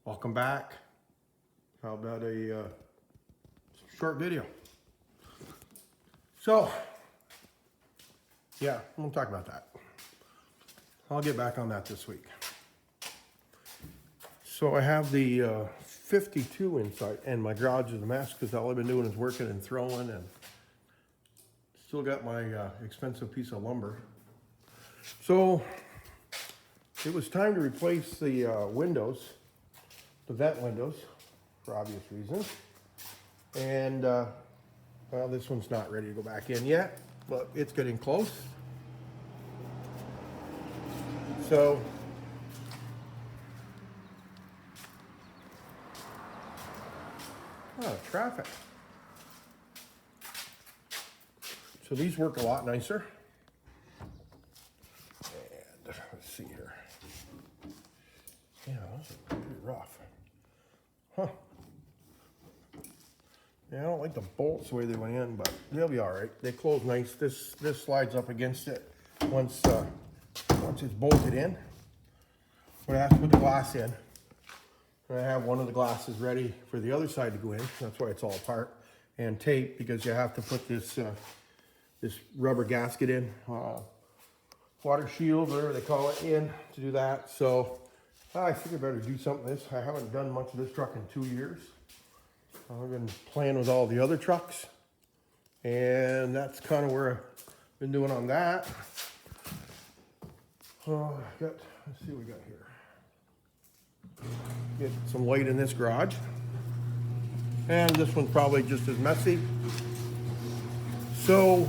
Welcome back. How about a short video? So, yeah, I'm gonna talk about that. I'll get back on that this week. So I have the 52 inside, and my garage is a mess because all I've been doing is working and throwing, and still got my expensive piece of lumber. So it was time to replace the windows, the vent windows, for obvious reasons. And well, this one's not ready to go back in yet, but it's getting close. So traffic. So these work a lot nicer. And let's see here. Yeah, those are pretty rough. Huh. Yeah, I don't like the bolts the way they went in, but they'll be all right. They close nice. This slides up against it once it's bolted in. But I have to put the glass in. And I have one of the glasses ready for the other side to go in. That's why it's all apart. And tape, because you have to put this this rubber gasket in, water shield, whatever they call it, in to do that. So I figured I better do something with this. I haven't done much of this truck in 2 years. I've been playing with all the other trucks, and that's kind of where I've been doing on that. Let's see what we got here. Get some light in this garage. And this one's probably just as messy. So,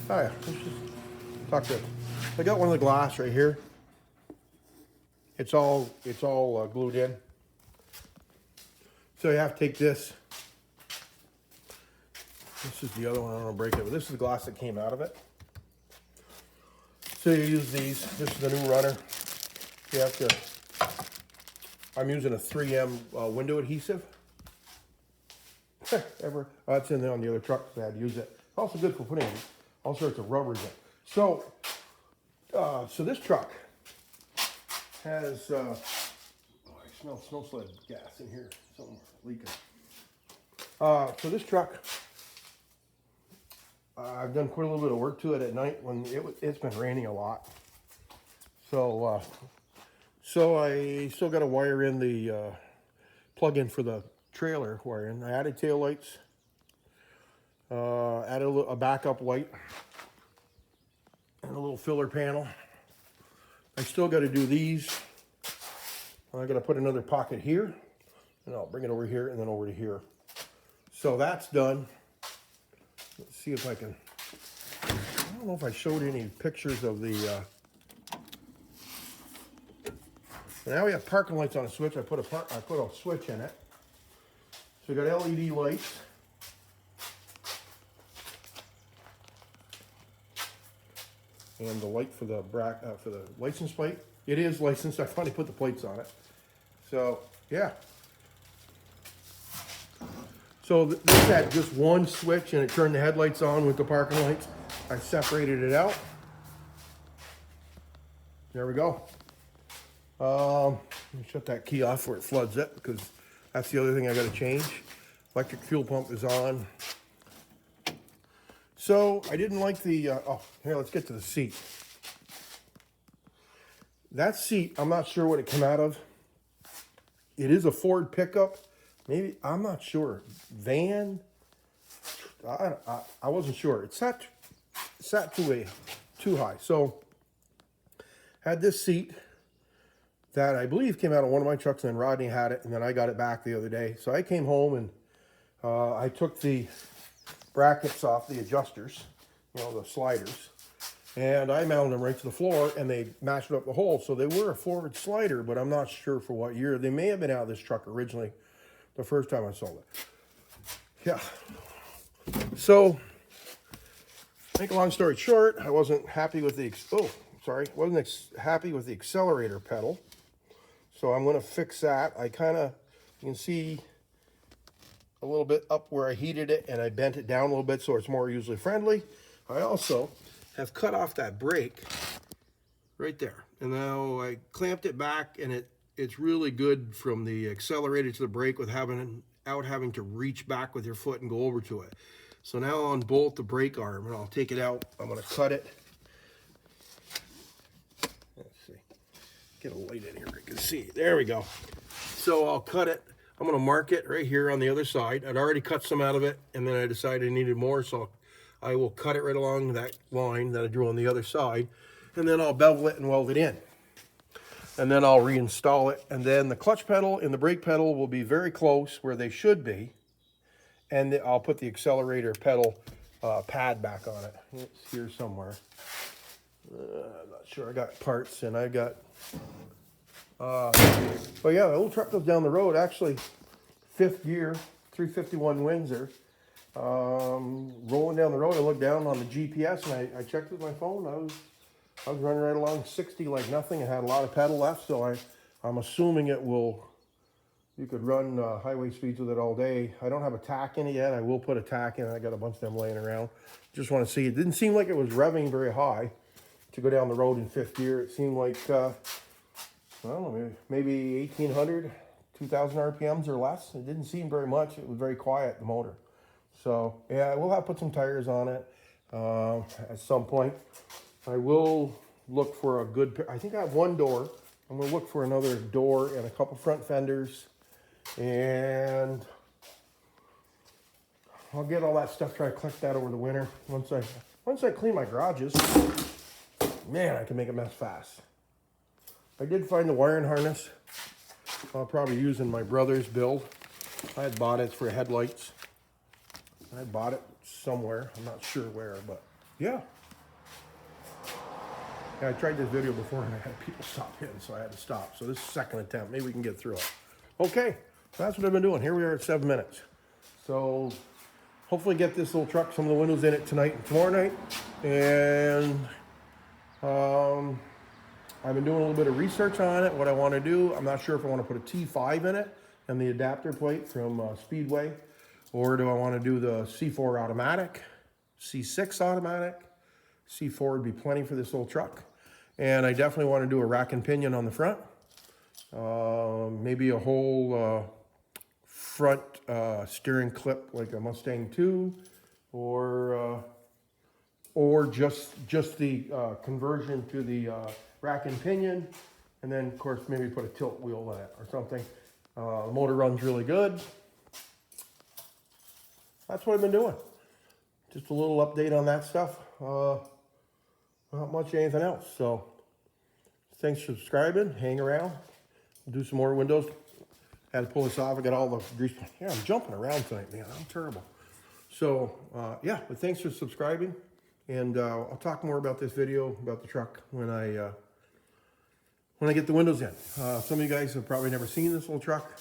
hi, let's just talk to. I got one of the glass right here. It's all glued in. So you have to take this. This is the other one. I don't want to break it, but this is the glass that came out of it. So you use these. This is the new runner. You have to. I'm using a 3M window adhesive. It's in there on the other truck, so I had to use it. Also good for putting all sorts of rubbers in. So, so this truck has. I smell snow sled gas in here. Something leaking. So this truck, I've done quite a little bit of work to it at night when it's been raining a lot. So. So I still got to wire in the plug-in for the trailer wiring. I added taillights, added a backup light, and a little filler panel. I still got to do these. I got to put another pocket here, and I'll bring it over here and then over to here. So that's done. Let's see if I can. I don't know if I showed any pictures of the. Now we have parking lights on a switch. I put a switch in it. So we got LED lights. And the light for the license plate. It is licensed. I finally put the plates on it. So yeah. So this had just one switch, and it turned the headlights on with the parking lights. I separated it out. There we go. Let me shut that key off where it floods it, because that's the other thing I got to change. Electric fuel pump is on. So I didn't like the, here, let's get to the seat. That seat, I'm not sure what it came out of. It is a Ford pickup. Maybe, I'm not sure. Van, I wasn't sure. It sat too high. So had this seat that I believe came out of one of my trucks, and then Rodney had it, and then I got it back the other day. So I came home and I took the brackets off, the adjusters, the sliders, and I mounted them right to the floor, and they matched up the hole. So they were a Ford slider, but I'm not sure for what year. They may have been out of this truck originally the first time I sold it. Yeah. So, make a long story short, I wasn't happy with wasn't happy with the accelerator pedal. So I'm going to fix that. You can see a little bit up where I heated it, and I bent it down a little bit so it's more user friendly. I also have cut off that brake right there. And now I clamped it back, and it it's really good from the accelerator to the brake without having to reach back with your foot and go over to it. So now I'll unbolt the brake arm and I'll take it out. I'm going to cut it. Let's see. Get a light in here where you can see. There we go. So I'll cut it. I'm going to mark it right here on the other side. I'd already cut some out of it, and then I decided I needed more, so I will cut it right along that line that I drew on the other side, and then I'll bevel it and weld it in. And then I'll reinstall it, and then the clutch pedal and the brake pedal will be very close where they should be, and I'll put the accelerator pedal pad back on it. It's here somewhere. I'm not sure. I got parts, and I got... but yeah, the little truck goes down the road. Actually, 5th gear, 351 Windsor. Rolling down the road, I looked down on the GPS and I checked with my phone. I was running right along 60 like nothing. I had a lot of pedal left, so I'm assuming you could run highway speeds with it all day. I don't have a tack in it yet. I will put a tack in. I got a bunch of them laying around. Just want to see. It didn't seem like it was revving very high to go down the road in 5th gear. It seemed like I don't know, maybe 1,800, 2,000 RPMs or less. It didn't seem very much. It was very quiet, the motor. So, yeah, we'll have to put some tires on it at some point. I will look for a good, I think I have one door. I'm going to look for another door and a couple front fenders. And I'll get all that stuff, try to collect that over the winter. Once I clean my garages, man, I can make a mess fast. I did find the wiring harness. I'll probably use in my brother's build. I had bought it for headlights. I bought it somewhere. I'm not sure where, but yeah. I tried this video before and I had people stop in, so I had to stop. So this is the second attempt. Maybe we can get through it. Okay, so that's what I've been doing. Here we are at 7 minutes. So hopefully get this little truck, some of the windows in it tonight and tomorrow night. And I've been doing a little bit of research on it, what I want to do. I'm not sure if I want to put a T5 in it and the adapter plate from Speedway, or do I want to do the C4 automatic, C6 automatic. C4 would be plenty for this little truck. And I definitely want to do a rack and pinion on the front. Maybe a whole front steering clip like a Mustang 2, or just the conversion to the rack and pinion, and then of course maybe put a tilt wheel in it or something. The motor runs really good. That's what I've been doing. Just a little update on that stuff. Not much anything else. So thanks for subscribing. Hang around. We'll do some more windows. Had to pull this off. I got all the grease. Yeah, I'm jumping around tonight, man. I'm terrible. So yeah, but thanks for subscribing. And I'll talk more about this video, about the truck, when I get the windows in. Some of you guys have probably never seen this little truck.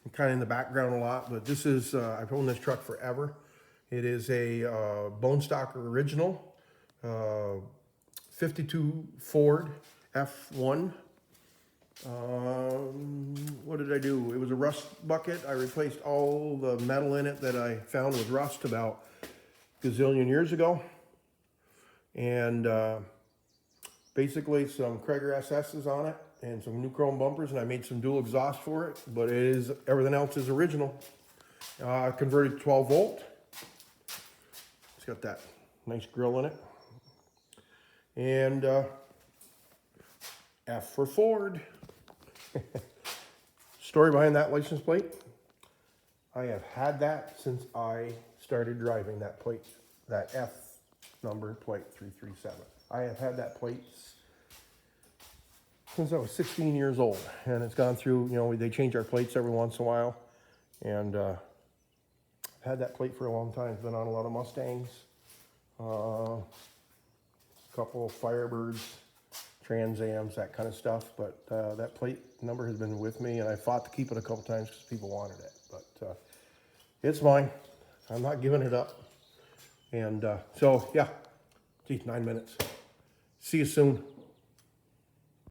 I'm kind of in the background a lot, but this is, I've owned this truck forever. It is a bone stock original, 52 Ford F-1. What did I do? It was a rust bucket. I replaced all the metal in it that I found with rust about a gazillion years ago. And basically some Krager SS's on it and some new chrome bumpers, and I made some dual exhaust for it, but everything else is original. Converted 12 volt. It's got that nice grill in it. And F for Ford. Story behind that license plate. I have had that since I started driving that plate, that F number plate 337. I have had that plate since I was 16 years old, and it's gone through, you know, they change our plates every once in a while, and I've had that plate for a long time. It's been on a lot of Mustangs, a couple of Firebirds, Trans Ams, that kind of stuff, but that plate number has been with me, and I fought to keep it a couple times because people wanted it, but it's mine. I'm not giving it up. And so, yeah, geez, 9 minutes. See you soon.